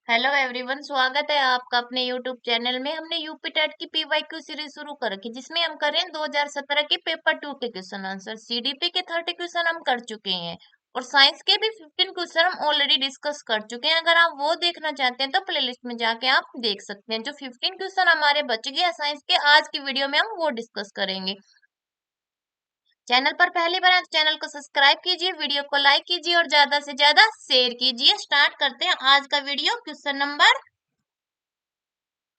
Hello everyone, स्वागत है आपका अपने यूट्यूब चैनल में। हमने यूपी टेट की पीवाईक्यू सीरीज शुरू कर रखी, जिसमें हम करें 2017 के पेपर 2 के क्वेश्चन आंसर। सीडीपी के 30 क्वेश्चन हम कर चुके हैं और साइंस के भी 15 क्वेश्चन हम ऑलरेडी डिस्कस कर चुके हैं। अगर आप वो देखना चाहते हैं तो प्लेलिस्ट में जाके आप देख सकते हैं। जो 15 क्वेश्चन हमारे बच गए साइंस के, आज की वीडियो में हम वो डिस्कस करेंगे। चैनल पर पहली बार आए तो चैनल को सब्सक्राइब कीजिए, वीडियो को लाइक कीजिए और ज्यादा से ज्यादा शेयर कीजिए। स्टार्ट करते हैं आज का वीडियो क्वेश्चन नंबर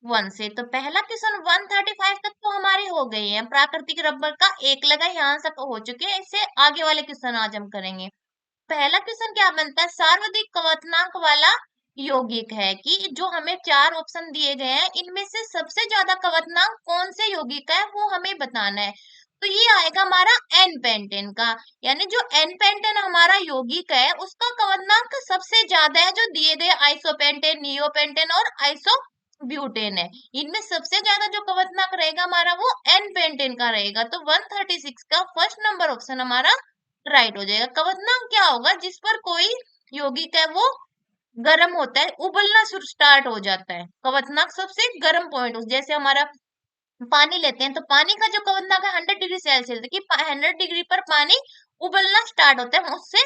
1 से। तो पहला क्वेश्चन 135 तक तो हमारे हो गए हैं। प्राकृतिक रबर का एक लगा यहाँ तक हो चुके हैं। इससे आगे वाले क्वेश्चन आज हम करेंगे। पहला क्वेश्चन क्या बनता है, सर्वाधिक कवचनांक वाला यौगिक है कि जो हमें चार ऑप्शन दिए गए हैं, इनमें से सबसे ज्यादा कवचनांक कौन से यौगिक का है वो हमें बताना है। तो ये आएगा हमारा एन पेंटेन का, यानी जो एन पेंटेन हमारा यौगिक है उसका कवचनांक सबसे ज्यादा है जो दिए गए आइसोपेंटेन, नियोपेंटेन और आइसोब्यूटेन है। इनमें सबसे ज्यादा जो कवचनांक रहेगा हमारा वो एन पेंटेन का रहेगा। तो 136 का फर्स्ट नंबर ऑप्शन हमारा राइट हो जाएगा। कवचनांक क्या होगा, जिस पर कोई यौगिक है वो गर्म होता है, उबलना शुरू स्टार्ट हो जाता है। कवचनांक सबसे गर्म पॉइंट, जैसे हमारा पानी लेते हैं तो पानी का जो कवचनांक है 100 डिग्री सेल्सियस, कि 100 डिग्री पर पानी उबलना स्टार्ट होता है, उससे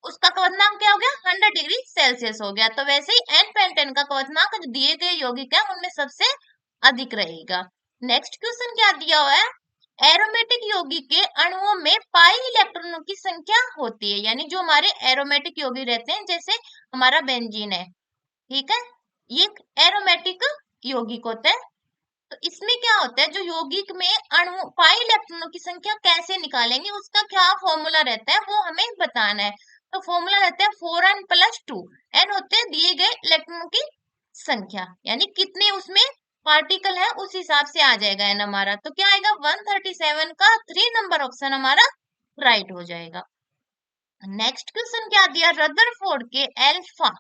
उसका कवचनांक क्या हो गया, 100 डिग्री सेल्सियस हो गया। तो वैसे ही एन पेंटेन का कवचनांक जो दिए गए यौगिक है उनमें सबसे अधिक रहेगा। नेक्स्ट क्वेश्चन क्या दिया हुआ है, एरोमेटिक यौगिक के अणुओं में पाई इलेक्ट्रॉनों की संख्या होती है। यानी जो हमारे एरोमेटिक यौगिक रहते हैं, जैसे हमारा बेंजीन है, ठीक है, ये एरोमेटिक यौगिक होता है। तो इसमें क्या होता है, जो यौगिक में अणु पाई इलेक्ट्रॉनों की संख्या कैसे निकालेंगे, उसका क्या फॉर्मूला रहता है वो हमें बताना है। तो फॉर्मूला रहता है 4n+2। एन होते हैं दिए गए इलेक्ट्रॉनों की संख्या, यानी कितने उसमें पार्टिकल है उस हिसाब से आ जाएगा एन हमारा। तो क्या आएगा, 137 का 3 नंबर ऑप्शन हमारा राइट हो जाएगा। नेक्स्ट क्वेश्चन क्या दिया, रदरफोर्ड के एल्फा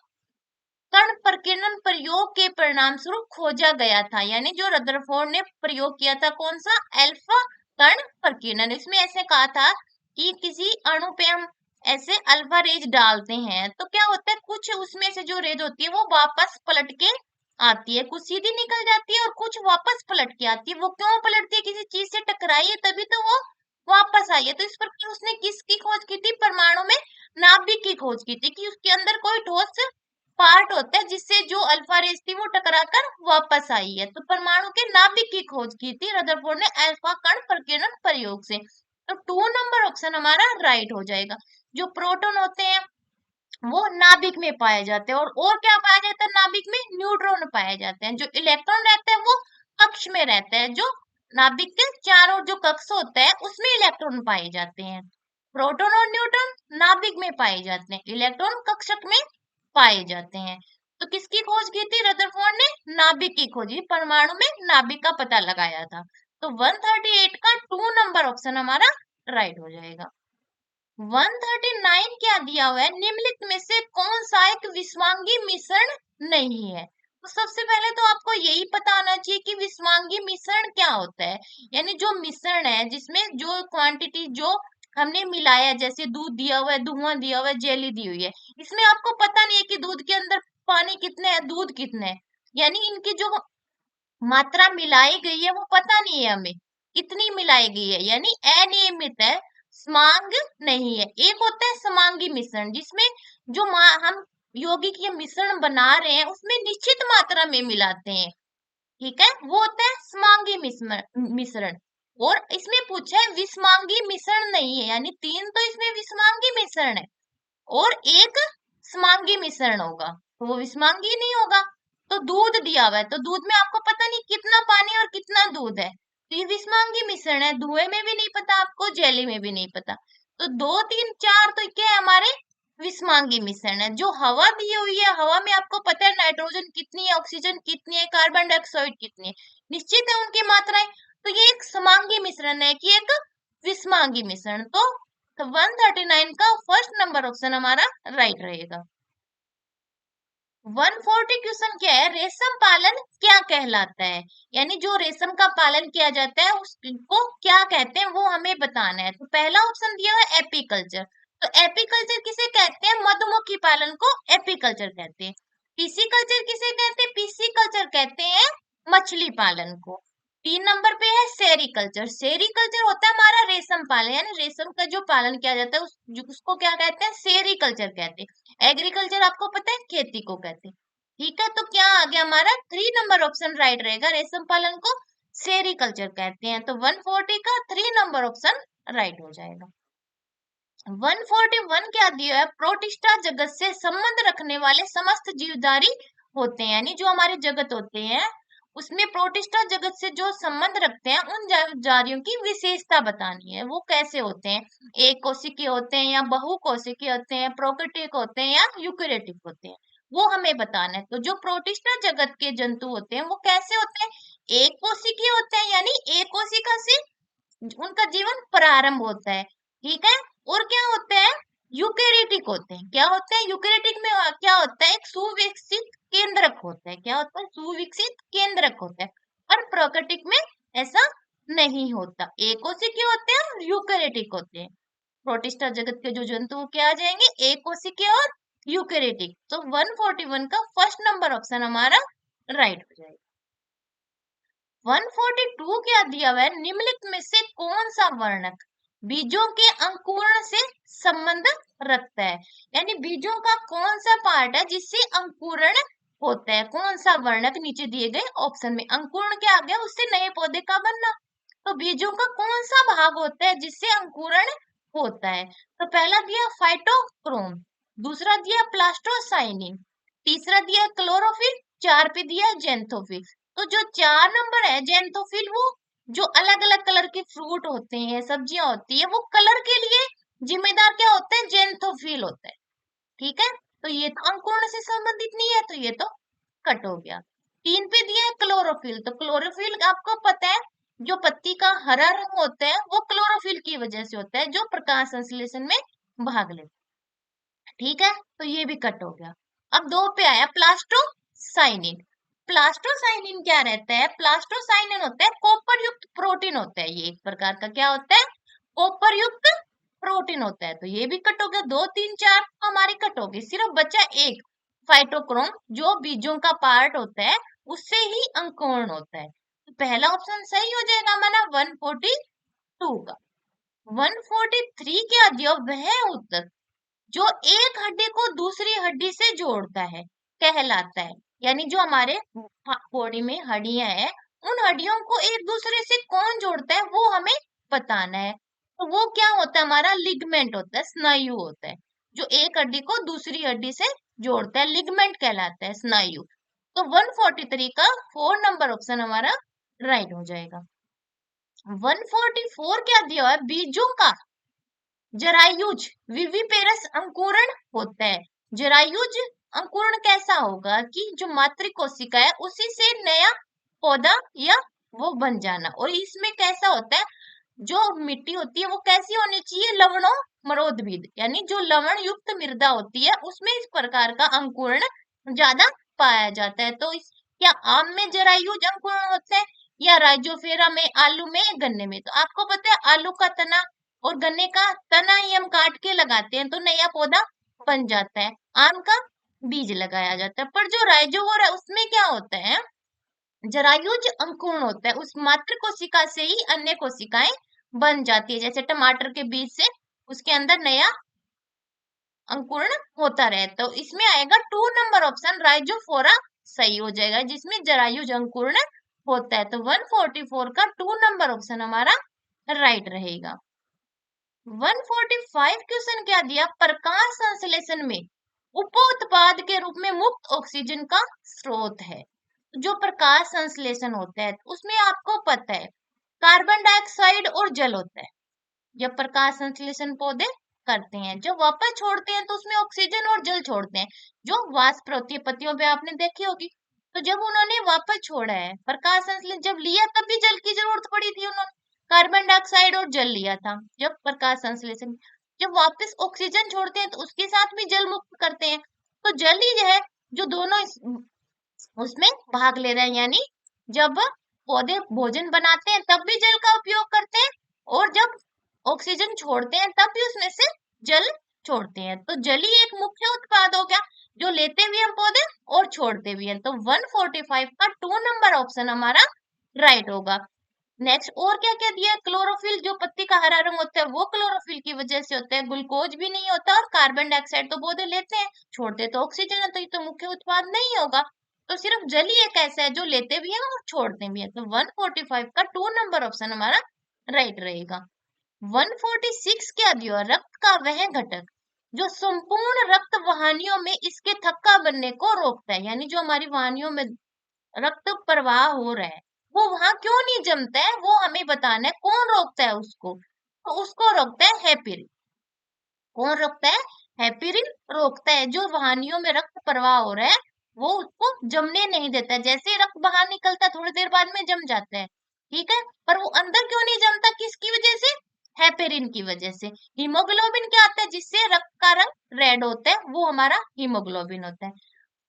कण प्रकीर्णन प्रयोग के परिणाम स्वरूप खोजा गया था। यानी जो रदरफोर्ड ने प्रयोग किया था कौन सा, अल्फा कण प्रकीर्णन। इसमें ऐसे कहा था कि किसी अणु पे हम ऐसे अल्फा रेज डालते हैं तो क्या होता है, कुछ उसमें से जो रेज होती है वो वापस पलट के आती है, कुछ सीधी निकल जाती है और कुछ वापस पलट के आती है। वो क्यों पलटती है, किसी चीज से टकराई है तभी तो वो वापस आई है। तो इस प्रकार उसने किसकी खोज की थी, परमाणु में नाभिक की खोज की थी, कि उसके अंदर कोई ठोस पार्ट होता है जिससे जो अल्फा रेस थी वो टकराकर वापस आई है। तो परमाणु के नाभिक की खोज की थी रदरफोर्ड ने अल्फा कण प्रकीर्णन प्रयोग से। तो 2 नंबर ऑप्शन हमारा राइट हो जाएगा। जो प्रोटॉन होते हैं वो नाभिक में पाए जाते हैं, और क्या पाया जाता है नाभिक में, न्यूट्रॉन पाए जाते हैं। जो इलेक्ट्रॉन रहता है वो कक्ष में रहता है, जो नाभिक के चारों जो कक्ष होता है उसमें इलेक्ट्रॉन पाए जाते हैं। प्रोटॉन और न्यूट्रॉन नाभिक में पाए जाते हैं, इलेक्ट्रॉन कक्षक में पाए जाते हैं। तो किसकी खोज की थी रदरफोर्ड ने, नाभिक की खोजी, परमाणु में नाभिक का पता लगाया था। तो 138 का 2 नंबर ऑप्शन हमारा राइट हो जाएगा। 139 क्या दिया हुआ है, निम्नलिखित में से कौन सा एक विस्वांगी मिश्रण नहीं है। तो सबसे पहले तो आपको यही पता होना चाहिए कि विस्वांगी मिश्रण क्या होता है। यानी जो मिश्रण है जिसमें जो क्वांटिटी जो हमने मिलाया, जैसे दूध दिया हुआ है, धुआं दिया हुआ है, जेली दी हुई है, इसमें आपको पता नहीं है कि दूध के अंदर पानी कितने है, दूध कितने है, यानी इनकी जो मात्रा मिलाई गई है वो पता नहीं है हमें कितनी मिलाई गई है, यानी अनियमित है, समांग नहीं है। एक होता है समांगी मिश्रण, जिसमें जो हम यौगिक ये मिश्रण बना रहे हैं उसमें निश्चित मात्रा में मिलाते हैं, ठीक है, वो होता है समांगी मिश्रण। और इसमें पूछा है विषमांगी मिश्रण नहीं है, यानी 3 तो इसमें विषमांगी मिश्रण है और एक समांगी मिश्रण होगा, तो वो विषमांगी नहीं होगा। तो दूध दिया हुआ है तो दूध में आपको पता नहीं कितना पानी और कितना दूध है, तो ये विषमांगी मिश्रण है। धुएं में भी नहीं पता आपको, जेली में भी नहीं पता। तो 2, 3, 4 तो क्या है हमारे विषमांगी मिश्रण है। जो हवा दी हुई है, हवा में आपको पता है नाइट्रोजन कितनी है, ऑक्सीजन कितनी है, कार्बन डाइऑक्साइड कितनी है, निश्चित है उनकी मात्राएं। तो ये एक समांगी मिश्रण है कि एक विषमांगी मिश्रण। तो 139 का फर्स्ट नंबर ऑप्शन हमारा राइट रहेगा। 140 क्वेश्चन क्या है, रेशम पालन क्या कहलाता है। यानी जो रेशम का पालन किया जाता है उसको क्या कहते हैं वो हमें बताना है। तो पहला ऑप्शन दिया है एपीकल्चर। तो एपीकल्चर किसे कहते हैं, मधुमक्खी पालन को एपीकल्चर कहते हैं। पिसिकल्चर किसे कहते हैं? पिसिकल्चर कहते हैं मछली पालन को। 3 नंबर पे है सेरीकल्चर। सेरीकल्चर होता है हमारा रेशम पालन, यानी रेशम का जो पालन किया जाता है उसको क्या कहते हैं? सेरीकल्चर कहते हैं। एग्रीकल्चर आपको पता है खेती को कहते हैं। ठीक है, तो क्या आ गया हमारा 3 नंबर ऑप्शन राइट रहेगा, रेशम पालन को सेरीकल्चर कहते हैं। तो 140 का 3 नंबर ऑप्शन राइट हो जाएगा। 141 क्या दिया है? प्रोटिस्टा जगत से संबंध रखने वाले समस्त जीवधारी होते हैं, यानी जो हमारे जगत होते हैं उसमें प्रोटिस्टा जगत से जो संबंध रखते हैं उन जीवधारियों की विशेषता बतानी है। वो कैसे होते हैं? एक कोशिकीय होते हैं या बहुकोशिकीय होते हैं, प्रोकैरियोटिक होते हैं या यूकेरियोटिक होते हैं, वो हमें बताना है। तो जो प्रोटिस्टा जगत के जंतु होते हैं वो कैसे होते हैं? एक कोशिकीय होते हैं, यानी एक कोशिका से उनका जीवन प्रारंभ होता है। ठीक है, और क्या होते हैं? यूकेरियोटिक होते हैं। क्या होते हैं? यूकेरियोटिक में क्या होता है? एक सुविकसित केंद्रक होता है। क्या होता है? सुविकसित केंद्रक होता है। और प्रोकैरियोटिक में ऐसा नहीं होता, एक कोशिकीय होते हैं और यूकेरियोटिक होते हैं। प्रोटिस्टा जगत के जो जंतु वो क्या आ जाएंगे? एक कोशिकीय और यूकेरियोटिक। तो 141 का फर्स्ट नंबर ऑप्शन हमारा राइट हो जाएगा। 142 क्या दिया हुआ है? निम्नलिखित में से कौन सा वर्णक बीजों के अंकुरण से संबंध रखता है? यानी बीजों का कौन सा पार्ट है जिससे अंकुरण होता है? कौन सा वर्णक नीचे दिए गए ऑप्शन में? अंकुरण क्या आ गया? उससे नए पौधे का बनना। तो बीजों का कौन सा भाग होता है जिससे अंकुरण होता है? तो पहला दिया फाइटोक्रोम, दूसरा दिया प्लास्टोसाइनिन, तीसरा दिया क्लोरोफिल, 4 पे दिया जेंथोफिल। तो जो 4 नंबर है जेंथोफिल, वो जो अलग अलग कलर के फ्रूट होते हैं, सब्जियां होती है, वो कलर के लिए जिम्मेदार क्या होता है? जेंथोफिल होता है। ठीक है, तो ये तो अंकुरण से संबंधित नहीं है, तो ये तो कट हो गया। 3 पे दिया है क्लोरोफिल। तो क्लोरोफिल आपको पता है जो पत्ती का हरा रंग होता है वो क्लोरोफिल की वजह से होता है, जो प्रकाश संश्लेषण में भाग लेता है। ठीक है, तो ये भी कट हो गया। अब 2 पे आया प्लास्टोसाइनिन। प्लास्टोसाइनिन क्या रहता है? प्लास्टोसाइनिन होता है कॉपर युक्त प्रोटीन होता है। ये एक प्रकार का क्या होता है? कॉपर युक्त प्रोटीन होता है। तो ये भी कट हो गया। 2 3 4 हमारी कट हो गई, सिर्फ बचा एक फाइटोक्रोम, जो बीजों का पार्ट होता है उससे ही अंकुरण होता है। तो पहला ऑप्शन सही हो जाएगा हमारा 142 का। 143 क्या दिया? वह उत्तर जो एक हड्डी को दूसरी हड्डी से जोड़ता है कहलाता है। यानी जो हमारे बॉडी में हड्डियां हैं, उन हड्डियों को एक दूसरे से कौन जोड़ता है वो हमें बताना है। तो वो क्या होता है? हमारा लिगमेंट होता है, स्नायु होता है, जो एक हड्डी को दूसरी हड्डी से जोड़ता है, लिगमेंट कहलाता है, स्नायु। तो 143 का 4 नंबर ऑप्शन हमारा राइट हो जाएगा। 144 क्या दिया है? बीजों का जरायुज विविपेरस अंकुरण होता है। जरायुज अंकुरण कैसा होगा कि जो मातृ कोशिका है उसी से नया पौधा या वो बन जाना। और इसमें कैसा होता है? जो मिट्टी होती है वो कैसी होनी चाहिए? लवणों मरोदभिद, यानी जो लवण युक्त मृदा होती है उसमें इस प्रकार का अंकुरण ज्यादा पाया जाता है। तो इस क्या आम में जरायुज अंकुरण होता है या राइजोफेरा में, आलू में, गन्ने में? तो आपको पता है आलू का तना और गन्ने का तना ही हम काट के लगाते हैं तो नया पौधा बन जाता है, आम का बीज लगाया जाता है। पर जो राइजोवोर है उसमें क्या होता है? जरायुज अंकुरण होता है, उस मात्र कोशिका से ही अन्य कोशिकाएं बन जाती है। जैसे टमाटर के बीज से उसके अंदर नया अंकुरण होता रहे। तो इसमें आएगा 2 नंबर ऑप्शन राइजोफोरा सही हो जाएगा, जिसमें जरायुज अंकुरण होता है। तो 144 का 2 नंबर ऑप्शन हमारा राइट रहेगा। 145 क्वेश्चन क्या दिया? प्रकाश संश्लेषण में उप उत्पाद के रूप में मुक्त ऑक्सीजन का स्रोत है। जो प्रकाश संश्लेषण होता है उसमें आपको पता है कार्बन डाइऑक्साइड और जल होता है। जब प्रकाश संश्लेषण पौधे करते हैं, जब वापस छोड़ते हैं तो उसमें ऑक्सीजन और जल छोड़ते हैं, जो वाष्प होती है पत्तियों पे आपने देखी होगी। तो जब उन्होंने वापस छोड़ा है प्रकाश संश्लेषण जब लिया तब भी जल की जरूरत पड़ी थी, उन्होंने कार्बन डाइऑक्साइड और जल लिया था जब प्रकाश संश्लेषण। जब वापस ऑक्सीजन छोड़ते हैं तो उसके साथ भी जल मुक्त करते हैं। तो जल ही है जो दोनों उसमें भाग ले रहे हैं। यानी जब पौधे भोजन बनाते हैं तब भी जल का उपयोग करते हैं, और जब ऑक्सीजन छोड़ते हैं तब भी उसमें से जल छोड़ते हैं। तो जल ही एक मुख्य उत्पाद हो गया जो लेते भी हम पौधे और छोड़ते भी हैं। तो 145 का 2 नंबर ऑप्शन हमारा राइट होगा। नेक्स्ट और क्या क्या दिया है, क्लोरोफिल, जो पत्ती का हरा रंग होता है वो क्लोरोफिल की वजह से होता है, ग्लूकोज भी नहीं होता और कार्बन डाइऑक्साइड तो पौधे लेते हैं, छोड़ते तो ऑक्सीजन है, तो ये तो मुख्य उत्पाद नहीं होगा। तो सिर्फ जल ही एक ऐसा है जो लेते भी है और छोड़ते भी है। तो 145 का 2 नंबर ऑप्शन हमारा राइट रहेगा। 146 क्या दिया, रक्त का वह घटक जो संपूर्ण रक्त वाहिनियों में इसके थक्का बनने को रोकता है, यानी जो हमारी वाहिनियों में रक्त प्रवाह हो रहा है वो वहां क्यों नहीं जमता है, वो हमें बताना है, कौन रोकता है उसको, तो उसको रोकता है हेपेरिन। कौन रोकता है, हेपेरिन रोकता है, जो वाहिनियों में रक्त प्रवाह हो रहा है वो उसको जमने नहीं देता है। जैसे ही रक्त बाहर निकलता है थोड़ी देर बाद में जम जाता है, ठीक है, पर वो अंदर क्यों नहीं जमता, किसकी वजह से, हेपेरिन की वजह से। हीमोग्लोबिन क्या आता है, जिससे रक्त का रंग रेड होता है, वो हमारा हीमोग्लोबिन होता है।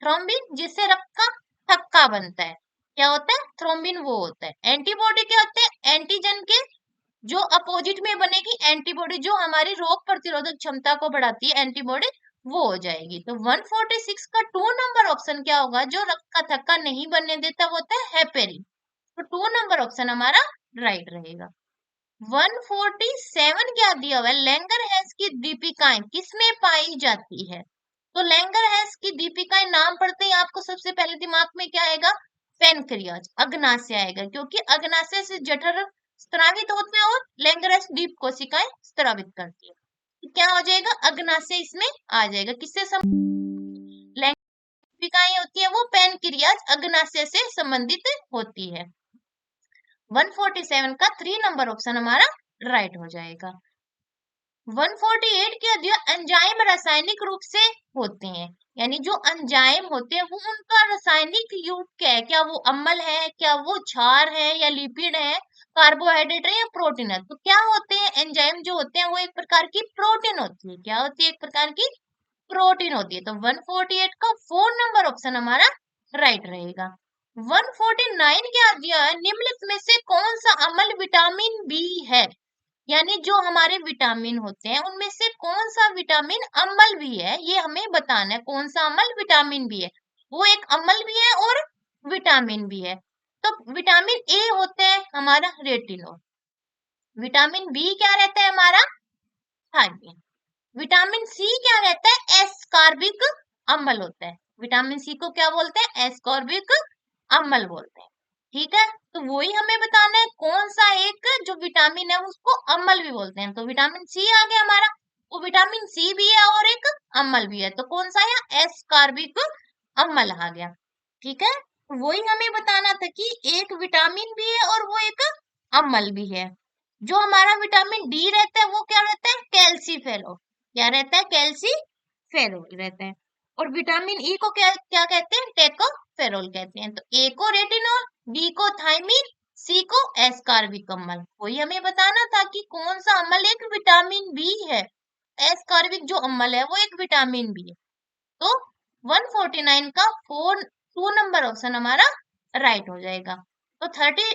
थ्रोम्बिन, जिससे रक्त का थक्का बनता है, क्या होता है, थ्रोम्बिन वो होता है। एंटीबॉडी क्या होते हैं, एंटीजन के जो अपोजिट में बनेगी एंटीबॉडी, जो हमारी रोग प्रतिरोधक क्षमता को बढ़ाती है, एंटीबॉडी वो हो जाएगी। तो 146 का 2 नंबर ऑप्शन क्या होगा, जो रक्त का थक्का नहीं बनने देता वो होता है हेपेरिन। तो 2 नंबर ऑप्शन हमारा राइट रहेगा। 147 क्या दिया हुआ है, लैंगरहैंस की दीपिकाएं किसमें पाई जाती है। तो लैंगरहैंस की दीपिकाएं नाम पढ़ते ही आपको सबसे पहले दिमाग में क्या आएगा, पेनक्रियाज, अग्नाशय आएगा, क्योंकि अग्नाशय से जठर स्त्रावित होता है और लैंगरहैंस दीप कोशिकाएं स्त्रावित करती है। तो क्या हो जाएगा, अग्नाशय इसमें आ जाएगा। किससे दीपिकाएं होती है, वो पेनक्रियाज अग्नाशय से संबंधित होती है। 147 का 3 नंबर ऑप्शन हमारा राइट हो जाएगा। 148 क्या दिया, एंजाइम रासायनिक रूप से होते हैं, यानी जो एंजाइम होते हैं वो उनका रासायनिक रूप क्या है, क्या वो अम्ल है, क्या वो क्षार है या लिपिड है, कार्बोहाइड्रेट है या प्रोटीन है। तो क्या होते हैं एंजाइम, जो होते हैं वो एक प्रकार की प्रोटीन होती है, क्या होती है, एक प्रकार की प्रोटीन होती है। तो 148 का 4 नंबर ऑप्शन हमारा राइट रहेगा। 149 क्या दिया है, निम्नलिखित में से कौन सा अम्ल विटामिन बी है, यानी जो हमारे विटामिन होते हैं उनमें से कौन सा विटामिन अम्ल भी है, ये हमें बताना है, कौन सा अम्ल विटामिन भी है। वो एक अम्ल भी है और विटामिन भी है। तो विटामिन ए होता है हमारा रेटिनोल, विटामिन बी क्या रहता है हमारा, थायमिन, विटामिन सी क्या रहता है, एस्कॉर्बिक अम्ल होता है। विटामिन सी को क्या बोलते हैं, एस्कॉर्बिक अम्ल बोलते हैं, ठीक है। तो वही हमें बताना है कौन सा एक जो विटामिन है उसको अम्ल भी बोलते हैं। तो विटामिन सी आ गया हमारा, वो विटामिन सी भी है और एक अम्ल भी है, तो कौन सा है, एस्कॉर्बिक अम्ल आ गया, ठीक है। तो वही हमें बताना था कि एक विटामिन भी है और वो एक अम्ल भी है। जो हमारा विटामिन डी रहता है वो क्या रहता है, कैल्सीफेरोल, क्या रहता है, कैल्सीफेरोल रहता है। और विटामिन ई को क्या क्या कहते हैं, टेकोफेरोल कहते हैं। तो ए को रेटिनॉल, बी को थायमिन, सी को एस्कॉर्बिक अम्ल। वही हमें बताना था कि कौन सा अम्ल एक विटामिन बी है, एस्कॉर्बिक जो अम्ल है वो एक विटामिन बी है। तो 149 का 2 नंबर ऑप्शन हमारा राइट हो जाएगा। तो 30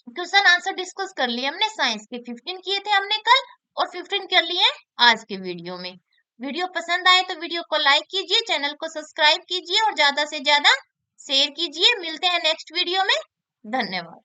क्वेश्चन आंसर डिस्कस कर लिए हमने, साइंस के 15 किए थे हमने कल और 15 कर लिए आज के वीडियो में। वीडियो पसंद आए तो वीडियो को लाइक कीजिए, चैनल को सब्सक्राइब कीजिए और ज्यादा से ज्यादा शेयर कीजिए। मिलते हैं नेक्स्ट वीडियो में, धन्यवाद।